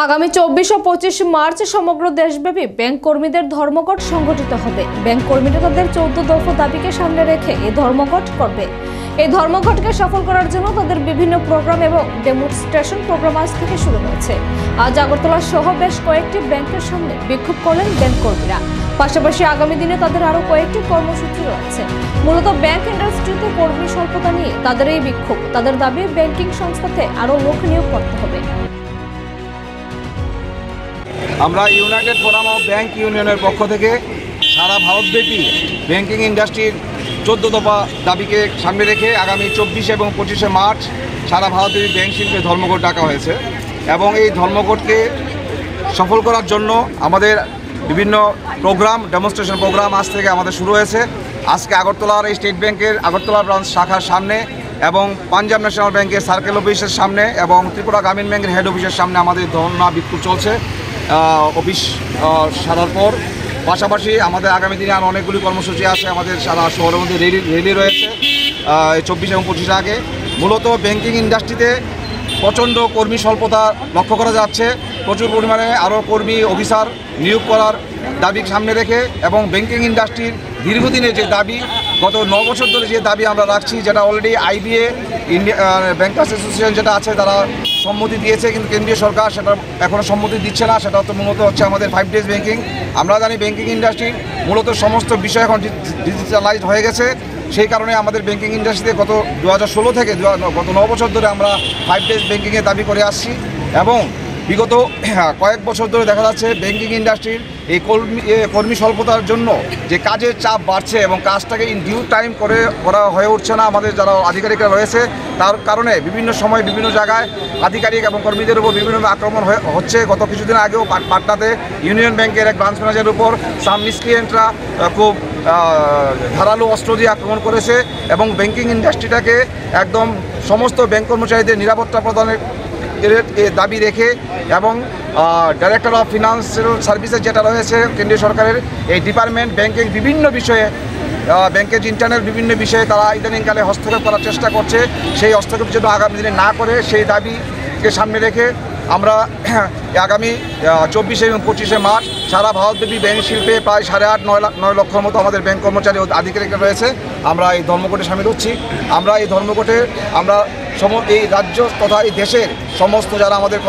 আগামী 24 ও 25 মার্চ সমগ্র দেশব্যাপী ব্যাংক কর্মীদের ধর্মঘট সংগঠিত হবে। ব্যাংক কর্মীরা তাদের 14 দফা দাবিকে সামনে রেখে এই ধর্মঘট করবে। এই ধর্মঘটকে সফল করার জন্য তাদের বিভিন্ন প্রোগ্রাম এবং ডেমনস্ট্রেশন প্রোগ্রাম আজ থেকে শুরু হয়েছে। আজ আগরতলা সহ বেশ কয়েকটি ব্যাংকের সামনে বিক্ষোভ করলেন ব্যাংক কর্মীরা। পাশাপাশি আগামী দিনে তাদের আরো কয়েকটি কর্মসূচি রয়েছে। মূলত ব্যাংক ইন্ডাস্ট্রিতে কর্মী স্বল্পতা নিয়ে তাদের এই বিক্ষোভ। তাদের দাবি ব্যাংকিং সংস্থাতে আরো লোক নিয়োগ করতে হবে। আমরা ইউনাইটেড ফোরাম অফ ব্যাংক ইউনিয়নের পক্ষ থেকে সারা ভারতব্যাপী ব্যাংকিং ইন্ডাস্ট্রির 14 দফা দাবিকে সামনে রেখে আগামী 24 এবং 25 মার্চ সারা ভারতব্যাপী ব্যাংক শিল্পে ধর্মঘট ডাকা হয়েছে এবং এই ধর্মঘটকে সফল করার জন্য আমাদের বিভিন্ন প্রোগ্রাম ডেমনস্ট্রেশন প্রোগ্রাম আজ থেকে আমাদের শুরু হয়েছে। আজকে আগরতলার এই স্টেট ব্যাংকের আগরতলা ব্রাঞ্চ শাখার সামনে এবং পাঞ্জাব ন্যাশনাল ব্যাংকের সার্কেল অফিসের সামনে এবং ত্রিপুরা গ্রামীণ ব্যাংকের হেড অফিসের সামনে আমাদের ধর্ণা বিক্ষোভ চলছে অফিস সারার পর। পাশাপাশি আমাদের আগামী দিনে আর অনেকগুলি কর্মসূচি আছে। আমাদের সারা শহরের মধ্যে র্যালি রয়েছে 24 এবং 25 আগে। মূলত ব্যাংকিং ইন্ডাস্ট্রিতে প্রচণ্ড কর্মী স্বল্পতা লক্ষ্য করা যাচ্ছে। প্রচুর পরিমাণে আরও কর্মী অফিসার নিয়োগ করার দাবি সামনে রেখে এবং ব্যাংকিং ইন্ডাস্ট্রির দীর্ঘদিনের যে দাবি, গত 9 বছর ধরে যে দাবি আমরা রাখছি, যেটা already IBA India bankers association যেটা আছে তারা সম্মতি দিয়েছে, কিন্তু কেন্দ্রীয় সরকার সেটা এখনও সম্মতি দিচ্ছে না। সেটা তো মূলত হচ্ছে আমাদের 5 ডেজ ব্যাংকিং। আমরা জানি ব্যাংকিং ইন্ডাস্ট্রির মূলত সমস্ত বিষয় এখন ডিজিটালাইজড হয়ে গেছে। সেই কারণে আমাদের ব্যাংকিং ইন্ডাস্ট্রিতে গত 2016 থেকে গত 9 বছর ধরে আমরা 5 ডেজ ব্যাংকিংয়ের দাবি করে আসছি এবং বিগত কয়েক বছর ধরে দেখা যাচ্ছে ব্যাংকিং ইন্ডাস্ট্রির এই কর্মী স্বল্পতার জন্য যে কাজের চাপ বাড়ছে এবং কাজটাকে ইন ডিউ টাইম করা হয়ে উঠছে না। আমাদের যারা আধিকারিকরা রয়েছে তার কারণে বিভিন্ন সময় বিভিন্ন জায়গায় আধিকারিক এবং কর্মীদের উপর বিভিন্ন আক্রমণ হচ্ছে। গত কিছুদিন আগেও পাটনাতে ইউনিয়ন ব্যাংকের এক ব্রাঞ্চ ম্যানেজারের উপর সাম মিসক্রিয়েন্টরা খুব ধারালো অস্ত্র দিয়ে আক্রমণ করেছে এবং ব্যাংকিং ইন্ডাস্ট্রিটাকে একদম সমস্ত ব্যাংক কর্মচারীদের নিরাপত্তা প্রদানের দাবি রেখে এবং ডাইরেক্টর অফ ফিনান্সিয়াল সার্ভিসেস যেটা রয়েছে কেন্দ্রীয় সরকারের এই ডিপার্টমেন্ট ব্যাংকিং বিভিন্ন বিষয়ে ব্যাংকের ইন্টারনাল বিভিন্ন বিষয়ে তারা ইদানিংকালে হস্তক্ষেপ করার চেষ্টা করছে। সেই হস্তক্ষেপ যেন আগামী দিনে না করে সেই দাবিকে সামনে রেখে আমরা আগামী 24 এবং 25 মার্চ সারা ভারতব্যাপী ব্যাংক শিল্পে প্রায় 8.5-9 লক্ষের মতো আমাদের ব্যাংক কর্মচারী আধিকারিকরা রয়েছে। আমরা এই ধর্মঘটে সামিল হচ্ছি। আমরা এই ধর্মঘটে আমরা এই রাজ্য তথা এই দেশের সমস্ত যারা আমাদের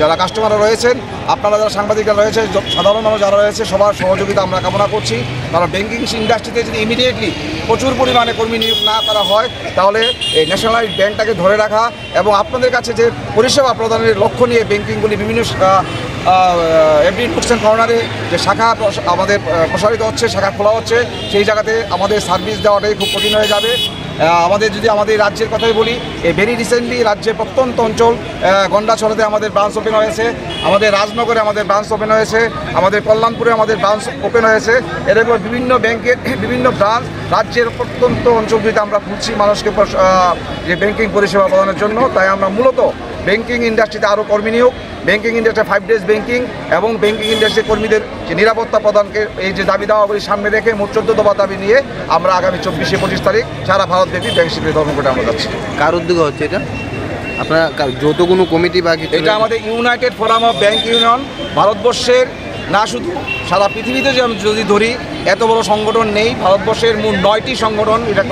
যারা কাস্টমাররা রয়েছেন, আপনারা যারা সাংবাদিকরা রয়েছে, সাধারণ মানুষ যারা রয়েছে, সবার সহযোগিতা আমরা কামনা করছি। কারণ ব্যাংকিং ইন্ডাস্ট্রিতে যদি ইমিডিয়েটলি প্রচুর পরিমাণে কর্মী নিয়োগ না করা হয় তাহলে এই ন্যাশনালাইজড ব্যাংকটাকে ধরে রাখা এবং আপনাদের কাছে যে পরিষেবা প্রদানের লক্ষ্য নিয়ে ব্যাংকিংগুলি বিভিন্ন এভরি নোটস অ্যান্ড কর্নারে যে শাখা আমাদের প্রসারিত হচ্ছে, শাখা খোলা হচ্ছে, সেই জায়গাতে আমাদের সার্ভিস দেওয়াটাই খুব কঠিন হয়ে যাবে। আমাদের যদি আমাদের রাজ্যের কথাই বলি, ভেরি রিসেন্টলি রাজ্যের প্রত্যন্ত অঞ্চল গন্ডাছড়াতে আমাদের ব্রাঞ্চ ওপেন হয়েছে, আমাদের রাজনগরে আমাদের ব্রাঞ্চ ওপেন হয়েছে, আমাদের কল্যাণপুরে আমাদের ব্রাঞ্চ ওপেন হয়েছে। এরকম বিভিন্ন ব্যাংকের বিভিন্ন ব্রাঞ্চ রাজ্যের প্রত্যন্ত অঞ্চলগুলিতে আমরা খুঁজছি মানুষকে যে ব্যাংকিং পরিষেবা প্রদানের জন্য। তাই আমরা মূলত ব্যাংকিং ইন্ডাস্ট্রিতে আরও কর্মী নিয়োগ, ব্যাংকিং ইন্ডাস্ট্রি 5 ডেজ ব্যাংকিং এবং ব্যাংকিং ইন্ডাস্ট্রির কর্মীদের যে নিরাপত্তা প্রদানকে এই যে দাবি দাওয়াগুলি সামনে রেখে মোট 14 দফা দাবি নিয়ে আমরা আগামী 24-25 তারিখ সারা ভারতব্যাপী ব্যাংক শিল্পের ধর্মঘটে আমরা যাচ্ছি। কার উদ্যোগে হচ্ছে এটা? আপনারা যত কোনো কমিটি বা কিছু? এটা আমাদের United Forum of Bank union. ভারতবর্ষের না শুধু সারা পৃথিবীতে যদি ধরি এত বড় সংগঠন নেই। ভারতবর্ষের মোট 9টি সংগঠন, এটা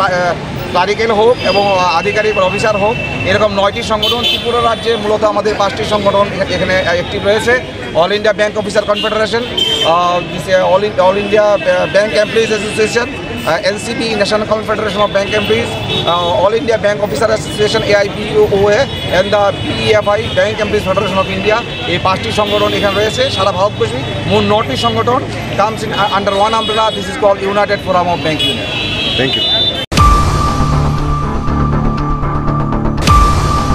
ক্লারিক্যাল হোক এবং আধিকারিক অফিসার হোক, এরকম 9টি সংগঠন। ত্রিপুরা রাজ্যে মূলত আমাদের 5টি সংগঠন এখানে অ্যাক্টিভ রয়েছে। All India bank officer confederation, all India bank employees association, NCB national confederation of bank employees, all India bank officer association AIBOA and the BEFI bank employees federation of India. এই 5টি সংগঠন এখানে রয়েছে। সারা ভারতবর্ষে মোট 9টি সংগঠন comes in under one umbrella. This is called United Forum of Bank Union. Thank you.